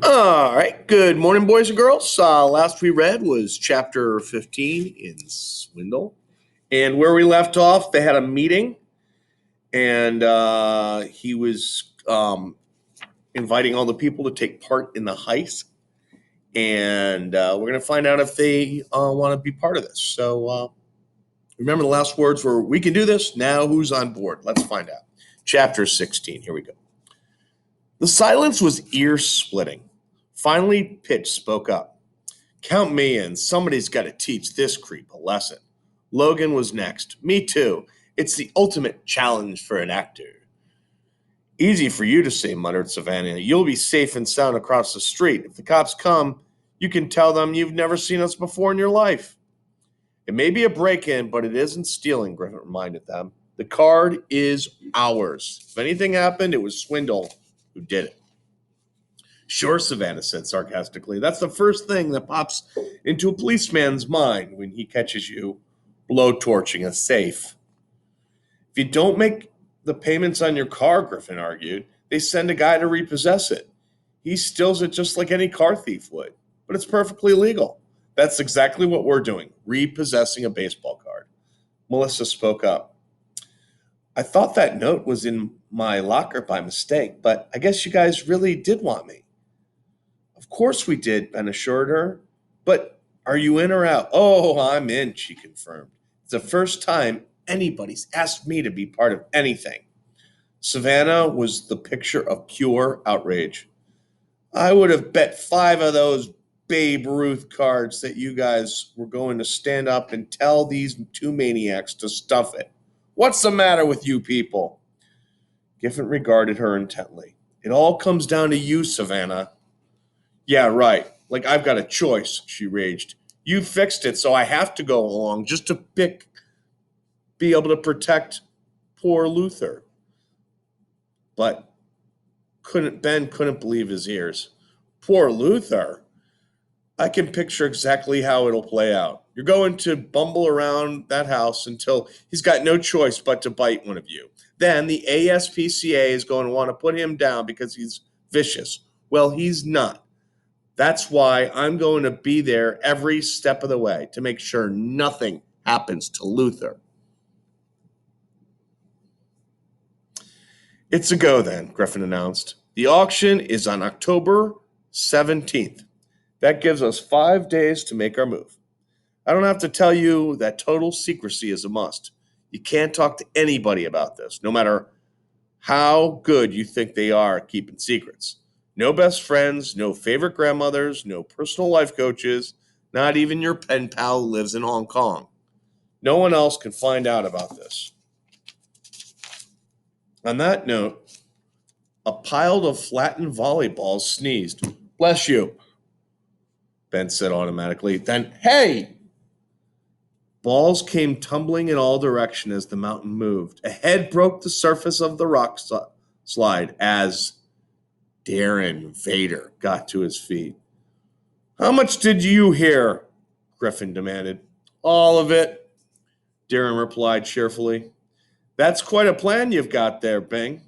All right. Good morning, boys and girls. Last we read was chapter 15 in Swindle. And where we left off, they had a meeting, and he was inviting all the people to take part in the heist. And we're going to find out if they want to be part of this. So remember, the last words were, "We can do this." Now, who's on board? Let's find out. Chapter 16. Here we go. The silence was ear splitting. Finally, Pitch spoke up. "Count me in. Somebody's got to teach this creep a lesson." Logan was next. "Me too. It's the ultimate challenge for an actor." "Easy for you to say," muttered Savannah. "You'll be safe and sound across the street. If the cops come, you can tell them you've never seen us before in your life." "It may be a break in, but it isn't stealing," Griffin reminded them. "The card is ours. If anything happened, it was Swindle who did it." "Sure," Savannah said sarcastically. "That's the first thing that pops into a policeman's mind when he catches you blowtorching a safe." "If you don't make the payments on your car," Griffin argued, "they send a guy to repossess it. He steals it just like any car thief would. But it's perfectly legal." "That's exactly what we're doing, repossessing a baseball card." Melissa spoke up. "I thought that note was in my locker by mistake, but I guess you guys really did want me." "Of course we did," Ben assured her. "But are you in or out?" "Oh, I'm in," she confirmed. "It's the first time anybody's asked me to be part of anything." Savannah was the picture of pure outrage. "I would have bet 5 of those Babe Ruth cards that you guys were going to stand up and tell these two maniacs to stuff it. What's the matter with you people?" Giffen regarded her intently. "It all comes down to you, Savannah." "Yeah, right. Like I've got a choice," she raged. "You fixed it, so I have to go along just to be able to protect poor Luther." But Ben couldn't believe his ears. "Poor Luther? I can picture exactly how it'll play out. You're going to bumble around that house until he's got no choice but to bite one of you. Then the ASPCA is going to want to put him down because he's vicious. Well, he's not. That's why I'm going to be there every step of the way to make sure nothing happens to Luther." "It's a go then," Griffin announced. "The auction is on October 17th. That gives us 5 days to make our move. I don't have to tell you that total secrecy is a must. You can't talk to anybody about this, no matter how good you think they are at keeping secrets. No best friends, no favorite grandmothers, no personal life coaches, not even your pen pal who lives in Hong Kong. No one else can find out about this." On that note, a pile of flattened volleyballs sneezed. "Bless you," Ben said automatically. Then, "Hey!" Balls came tumbling in all directions as the mountain moved. A head broke the surface of the rock slide as Darren Vader got to his feet. "How much did you hear?" Griffin demanded. "All of it," Darren replied cheerfully. "That's quite a plan you've got there, Bing.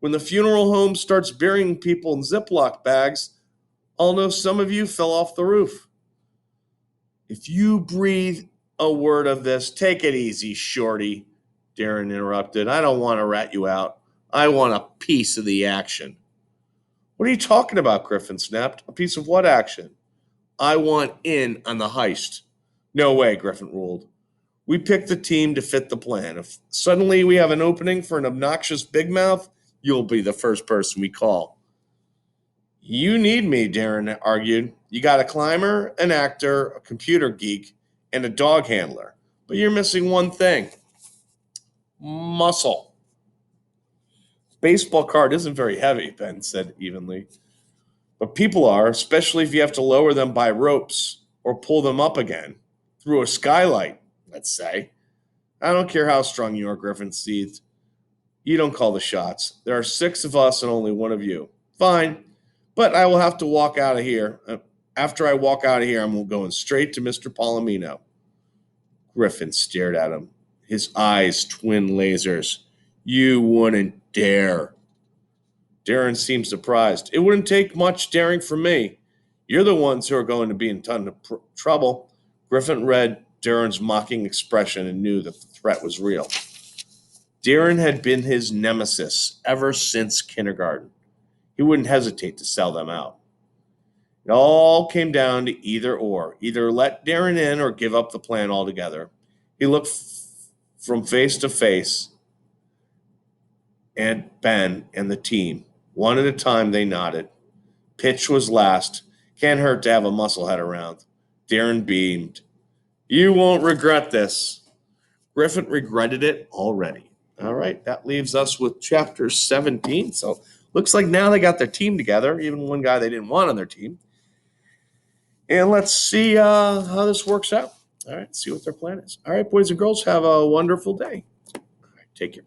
When the funeral home starts burying people in Ziploc bags, I'll know some of you fell off the roof." "If you breathe a word of this, take it easy, Shorty," Darren interrupted. "I don't want to rat you out. I want a piece of the action." "What are you talking about?" Griffin snapped. "A piece of what action?" "I want in on the heist." "No way," Griffin ruled. "We picked the team to fit the plan. If suddenly we have an opening for an obnoxious big mouth, you'll be the first person we call." "You need me," Darren argued. "You got a climber, an actor, a computer geek, and a dog handler. But you're missing one thing: muscle." "Baseball card isn't very heavy," Ben said evenly. "But people are, especially if you have to lower them by ropes or pull them up again. Through a skylight, let's say." "I don't care how strong you are," Griffin seethed. "You don't call the shots. There are 6 of us and only one of you." "Fine, but I will have to walk out of here. After I walk out of here, I'm going straight to Mr. Palomino." Griffin stared at him, his eyes twin lasers. "You wouldn't dare." Darren seemed surprised. It wouldn't take much daring from me. You're the ones who are going to be in ton of trouble. Griffin read Darren's mocking expression and knew that the threat was real. Darren had been his nemesis ever since kindergarten. He wouldn't hesitate to sell them out. It all came down to either or. Either let Darren in or give up the plan altogether. He looked from face to face at Ben and the team. One at a time they nodded. Pitch was last. Can't hurt to have a musclehead around. Darren beamed. You won't regret this. Griffin regretted it already. All right, that leaves us with chapter 17. So looks like now they got their team together, even one guy they didn't want on their team. And let's see how this works out. All right, see what their plan is. All right, boys and girls, have a wonderful day. All right, take care.